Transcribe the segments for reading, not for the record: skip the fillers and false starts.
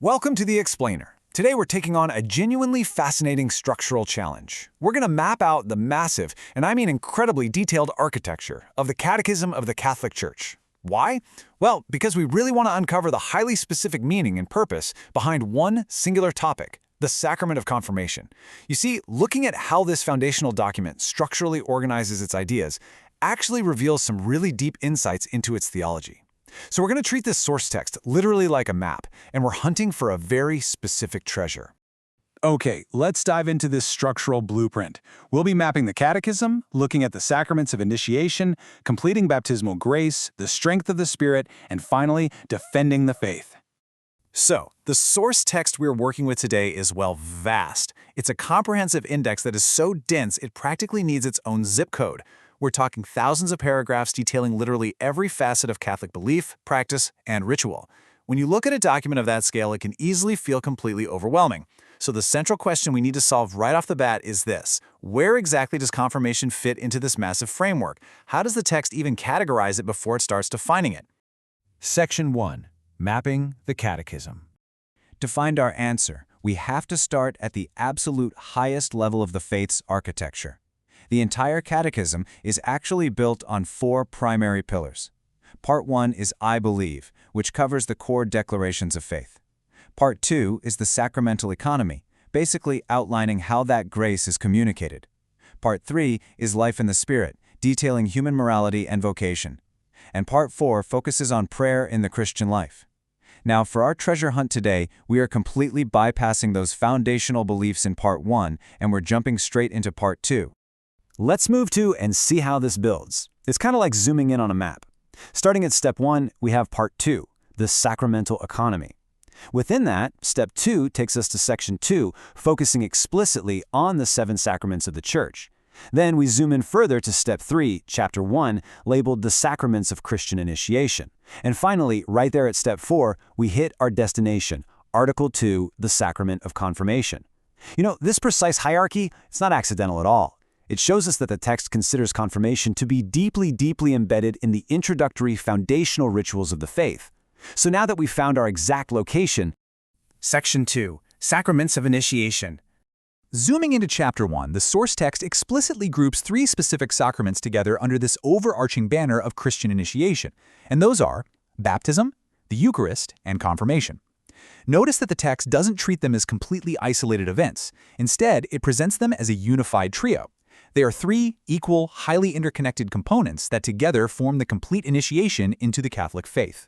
Welcome to The Explainer. Today we're taking on a genuinely fascinating structural challenge. We're going to map out the massive, and I mean incredibly detailed architecture of the Catechism of the Catholic Church. Why? Well, because we really want to uncover the highly specific meaning and purpose behind one singular topic, the Sacrament of Confirmation. You see, looking at how this foundational document structurally organizes its ideas actually reveals some really deep insights into its theology. So we're going to treat this source text literally like a map, and we're hunting for a very specific treasure. Okay, let's dive into this structural blueprint. We'll be mapping the Catechism, looking at the sacraments of initiation, completing baptismal grace, the strength of the Spirit, and finally, defending the faith. So, the source text we're working with today is, well, vast. It's a comprehensive index that is so dense it practically needs its own zip code. We're talking thousands of paragraphs detailing literally every facet of Catholic belief, practice, and ritual. When you look at a document of that scale, it can easily feel completely overwhelming. So the central question we need to solve right off the bat is this: where exactly does confirmation fit into this massive framework? How does the text even categorize it before it starts defining it? Section 1. Mapping the Catechism. To find our answer, we have to start at the absolute highest level of the faith's architecture. The entire Catechism is actually built on 4 primary pillars. Part 1 is I believe, which covers the core declarations of faith. Part 2 is the sacramental economy, basically outlining how that grace is communicated. Part 3 is life in the Spirit, detailing human morality and vocation. And Part 4 focuses on prayer in the Christian life. Now, for our treasure hunt today, we are completely bypassing those foundational beliefs in Part 1, and we're jumping straight into Part 2. Let's move to and see how this builds. It's kind of like zooming in on a map. Starting at Step 1, we have Part 2, the sacramental economy. Within that, Step 2 takes us to Section 2, focusing explicitly on the 7 sacraments of the Church. Then we zoom in further to Step 3, Chapter 1, labeled the Sacraments of Christian Initiation. And finally, right there at Step 4, we hit our destination, Article 2, the Sacrament of Confirmation. You know, this precise hierarchy, it's not accidental at all. It shows us that the text considers confirmation to be deeply, deeply embedded in the introductory foundational rituals of the faith. So now that we've found our exact location, Section 2. Sacraments of Initiation. Zooming into Chapter 1, the source text explicitly groups 3 specific sacraments together under this overarching banner of Christian initiation, and those are baptism, the Eucharist, and confirmation. Notice that the text doesn't treat them as completely isolated events. Instead, it presents them as a unified trio. They are 3 equal, highly interconnected components that together form the complete initiation into the Catholic faith.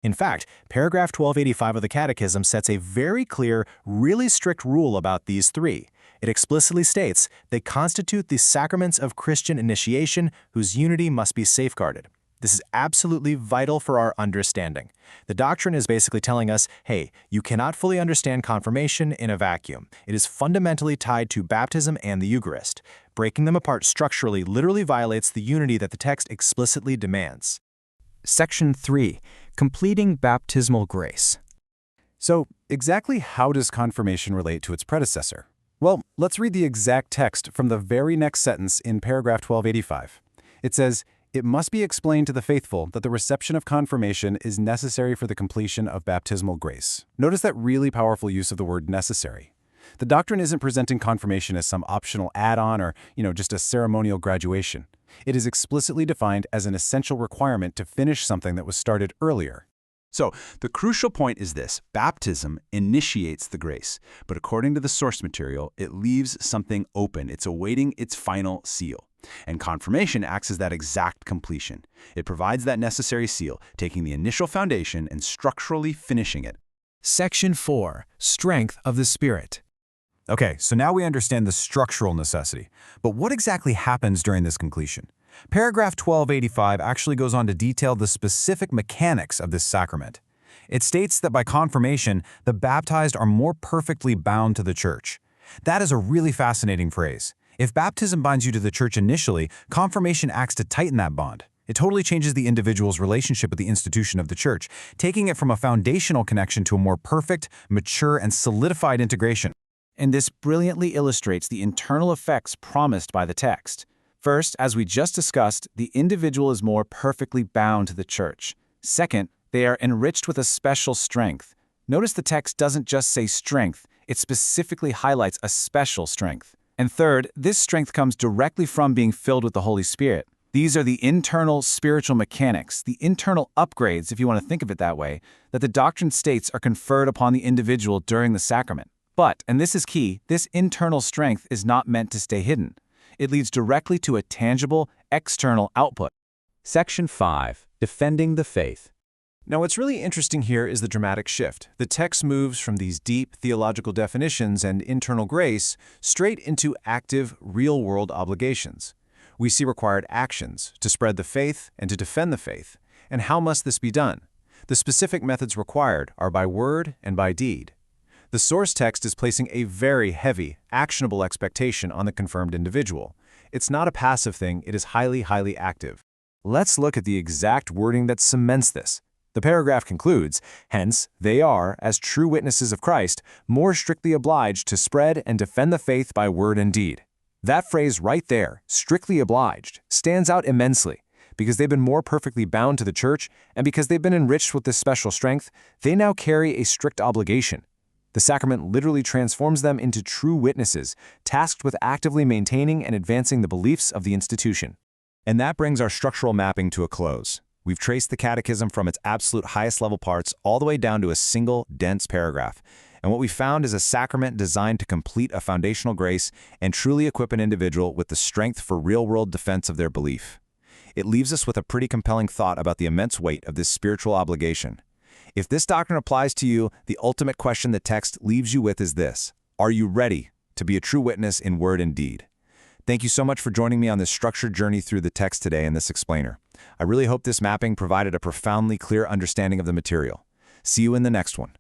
In fact, paragraph 1285 of the Catechism sets a very clear, really strict rule about these 3. It explicitly states they constitute the sacraments of Christian initiation whose unity must be safeguarded. This is absolutely vital for our understanding. The doctrine is basically telling us, hey, you cannot fully understand confirmation in a vacuum. It is fundamentally tied to baptism and the Eucharist. Breaking them apart structurally literally violates the unity that the text explicitly demands. Section 3. Completing baptismal grace. So, exactly how does confirmation relate to its predecessor? Well, let's read the exact text from the very next sentence in paragraph 1285. It says, "It must be explained to the faithful that the reception of confirmation is necessary for the completion of baptismal grace." Notice that really powerful use of the word necessary. The doctrine isn't presenting confirmation as some optional add-on or, just a ceremonial graduation. It is explicitly defined as an essential requirement to finish something that was started earlier. So, the crucial point is this: baptism initiates the grace, but according to the source material, it leaves something open. It's awaiting its final seal. And confirmation acts as that exact completion. It provides that necessary seal, taking the initial foundation and structurally finishing it. Section 4. Strength of the Spirit. Okay, so now we understand the structural necessity. But what exactly happens during this completion? Paragraph 1285 actually goes on to detail the specific mechanics of this sacrament. It states that by confirmation, the baptized are more perfectly bound to the Church. That is a really fascinating phrase. If baptism binds you to the Church initially, confirmation acts to tighten that bond. It totally changes the individual's relationship with the institution of the Church, taking it from a foundational connection to a more perfect, mature, and solidified integration. And this brilliantly illustrates the internal effects promised by the text. First, as we just discussed, the individual is more perfectly bound to the Church. Second, they are enriched with a special strength. Notice the text doesn't just say strength, it specifically highlights a special strength. And third, this strength comes directly from being filled with the Holy Spirit. These are the internal spiritual mechanics, the internal upgrades, if you want to think of it that way, that the doctrine states are conferred upon the individual during the sacrament. But, and this is key, this internal strength is not meant to stay hidden. It leads directly to a tangible, external output. Section 5. Defending the faith. Now, what's really interesting here is the dramatic shift. The text moves from these deep theological definitions and internal grace straight into active, real-world obligations. We see required actions to spread the faith and to defend the faith. And how must this be done? The specific methods required are by word and by deed. The source text is placing a very heavy, actionable expectation on the confirmed individual. It's not a passive thing, it is highly, highly active. Let's look at the exact wording that cements this. The paragraph concludes, hence, they are, as true witnesses of Christ, more strictly obliged to spread and defend the faith by word and deed. That phrase right there, strictly obliged, stands out immensely. Because they've been more perfectly bound to the church, and because they've been enriched with this special strength, they now carry a strict obligation. The sacrament literally transforms them into true witnesses, tasked with actively maintaining and advancing the beliefs of the institution. And that brings our structural mapping to a close. We've traced the catechism from its absolute highest level parts all the way down to a single, dense paragraph. And what we found is a sacrament designed to complete a foundational grace and truly equip an individual with the strength for real-world defense of their belief. It leaves us with a pretty compelling thought about the immense weight of this spiritual obligation. If this doctrine applies to you, the ultimate question the text leaves you with is this: are you ready to be a true witness in word and deed? Thank you so much for joining me on this structured journey through the text today in this explainer. I really hope this mapping provided a profoundly clear understanding of the material. See you in the next one.